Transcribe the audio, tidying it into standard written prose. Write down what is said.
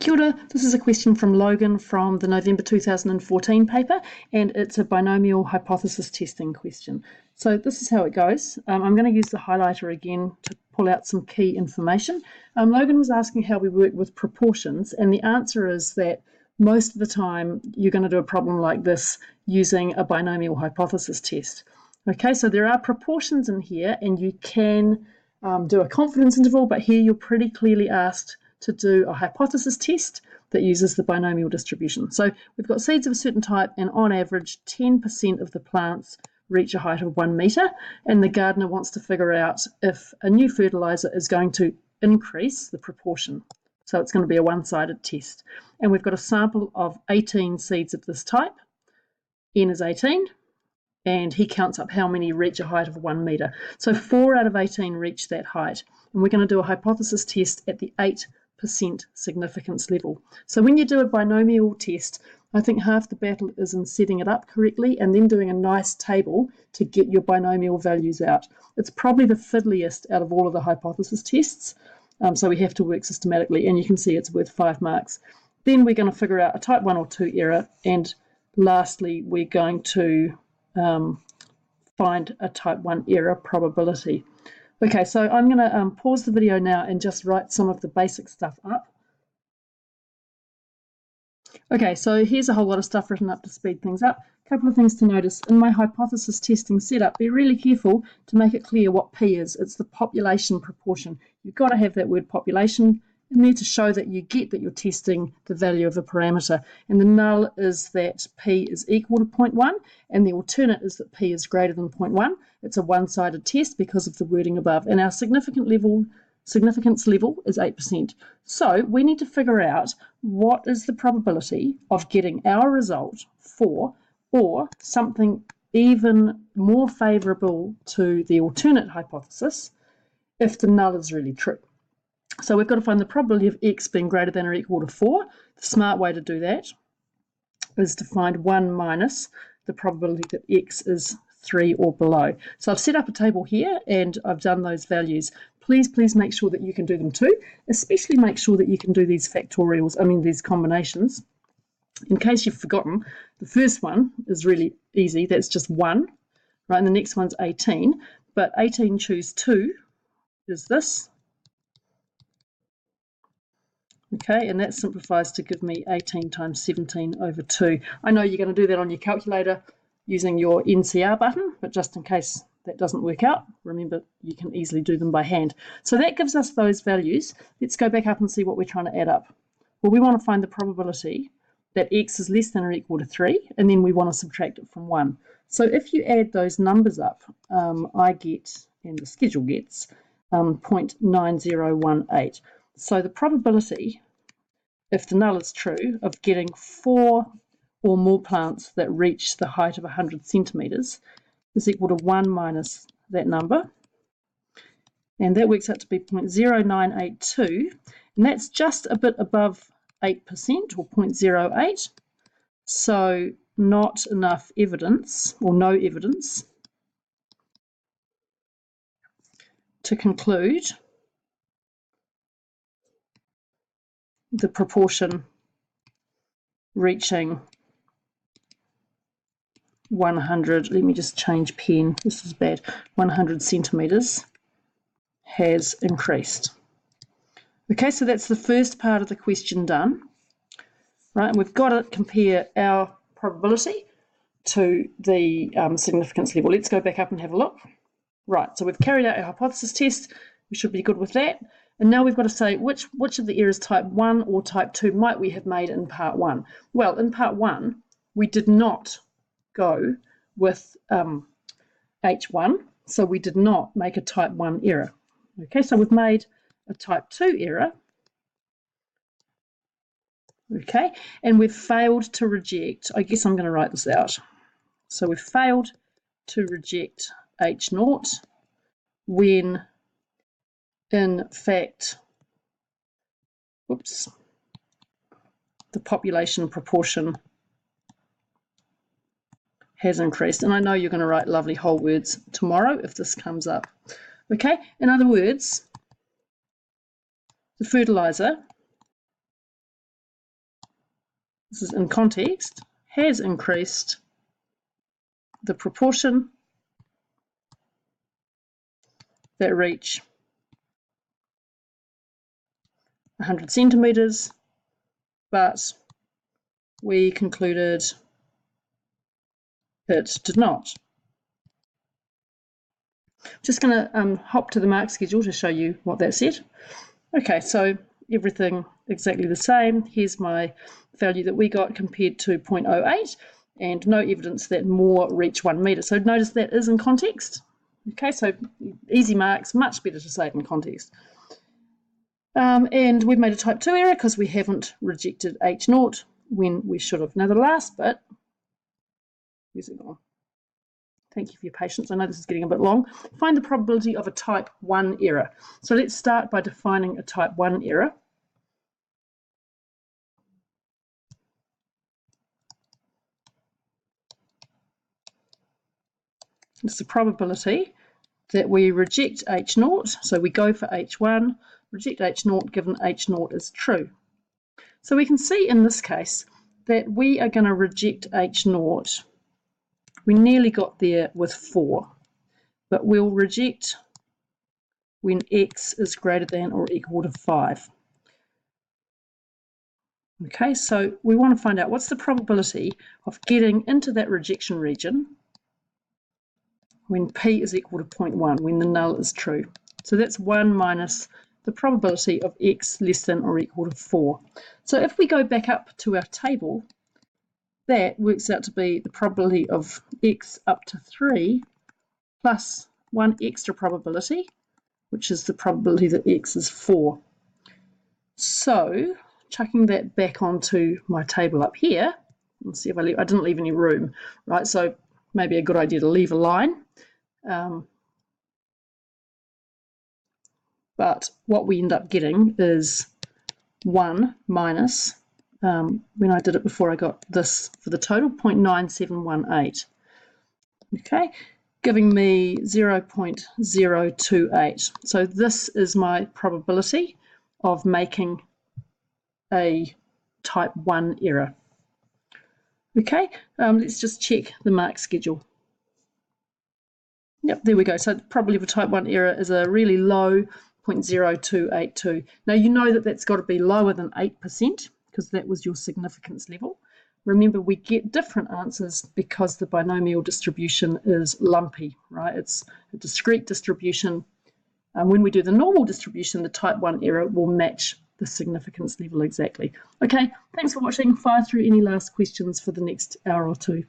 Kia ora, this is a question from Logan from the November 2014 paper, and it's a binomial hypothesis testing question. So this is how it goes. I'm going to use the highlighter again to pull out some key information. Logan was asking how we work with proportions, and the answer is that most of the time you're going to do a problem like this using a binomial hypothesis test. Okay, so there are proportions in here, and you can do a confidence interval, but here you're pretty clearly asked to do a hypothesis test that uses the binomial distribution. So we've got seeds of a certain type, and on average 10% of the plants reach a height of 1 metre, and the gardener wants to figure out if a new fertiliser is going to increase the proportion. So it's going to be a one-sided test. And we've got a sample of 18 seeds of this type. N is 18, and he counts up how many reach a height of 1 metre. So 4 out of 18 reach that height. And we're going to do a hypothesis test at the 8% significance level. So when you do a binomial test, I think half the battle is in setting it up correctly and then doing a nice table to get your binomial values out. It's probably the fiddliest out of all of the hypothesis tests, so we have to work systematically, and you can see it's worth 5 marks. Then we're going to figure out a type 1 or 2 error, and lastly we're going to find a type 1 error probability. Okay, so I'm going to pause the video now and just write some of the basic stuff up. Okay, so here's a whole lot of stuff written up to speed things up. A couple of things to notice. In my hypothesis testing setup, be really careful to make it clear what P is. It's the population proportion. You've got to have that word population in there to show that you get that you're testing the value of a parameter. And the null is that P is equal to 0.1, and the alternate is that P is greater than 0.1. It's a one-sided test because of the wording above. And our significance level is 8%. So we need to figure out what is the probability of getting our result for, or something even more favourable to the alternate hypothesis if the null is really true. So we've got to find the probability of x being greater than or equal to 4. The smart way to do that is to find 1 minus the probability that x is 3 or below. So I've set up a table here and I've done those values. Please make sure that you can do them too, especially make sure that you can do these factorials, these combinations. In case you've forgotten, the first one is really easy. That's just 1, right? And the next one's 18, but 18 choose 2 is this. Okay, and that simplifies to give me 18 times 17 over 2. I know you're going to do that on your calculator using your NCR button, but just in case that doesn't work out, remember you can easily do them by hand. So that gives us those values. Let's go back up and see what we're trying to add up. Well, we want to find the probability that x is less than or equal to 3, and then we want to subtract it from 1. So if you add those numbers up, I get, and the schedule gets, 0.9018. So the probability, if the null is true, of getting 4 or more plants that reach the height of 100 centimetres is equal to 1 minus that number. And that works out to be 0.0982. And that's just a bit above 8% or 0.08. So not enough evidence, or no evidence, to conclude the proportion reaching 100, let me just change pen, this is bad, 100 centimetres has increased. Okay, so that's the first part of the question done, right? And we've got to compare our probability to the significance level. Let's go back up and have a look. Right, so we've carried out our hypothesis test. We should be good with that. And now we've got to say which of the errors type 1 or type 2 might we have made in part 1. Well, in part 1, we did not go with H1, so we did not make a type 1 error. Okay, so we've made a type 2 error. Okay, and we've failed to reject, I guess I'm going to write this out. So we've failed to reject H0 when in fact, the population proportion has increased. And I know you're going to write lovely whole words tomorrow if this comes up. Okay, in other words, the fertiliser this is in context, has increased the proportion that reach 100 centimetres, but we concluded it did not. Just going to hop to the mark schedule to show you what that said. Okay, so everything exactly the same. Here's my value that we got compared to 0.08, and no evidence that more reach 1 metre. So notice that is in context. Okay, so easy marks, much better to say it in context. And we've made a type 2 error because we haven't rejected H0 when we should have. Now the last bit, where's it gone? Thank you for your patience. I know this is getting a bit long. Find the probability of a type 1 error. So let's start by defining a type 1 error. It's the probability that we reject H0. So we go for H1, reject H0 given H0 is true. So we can see in this case that we are going to reject H0. We nearly got there with 4, but we'll reject when x is greater than or equal to 5. Okay, so we want to find out what's the probability of getting into that rejection region when p is equal to 0.1, when the null is true. So that's 1 minus the probability of x less than or equal to 4. So if we go back up to our table, that works out to be the probability of x up to 3 plus 1 extra probability, which is the probability that x is 4. So chucking that back onto my table up here, let's see if I didn't leave any room, right? So maybe a good idea to leave a line. But what we end up getting is 1 minus, when I did it before I got this for the total, 0.9718. Okay, giving me 0.028. So this is my probability of making a type 1 error. Okay, let's just check the mark schedule. Yep, there we go. So the probability of a type 1 error is a really low 0.0282. Now you know that that's got to be lower than 8% because that was your significance level. Remember, we get different answers because the binomial distribution is lumpy, right? It's a discrete distribution. When we do the normal distribution, the type 1 error will match the significance level exactly. Okay, thanks for watching. Fire through any last questions for the next hour or two.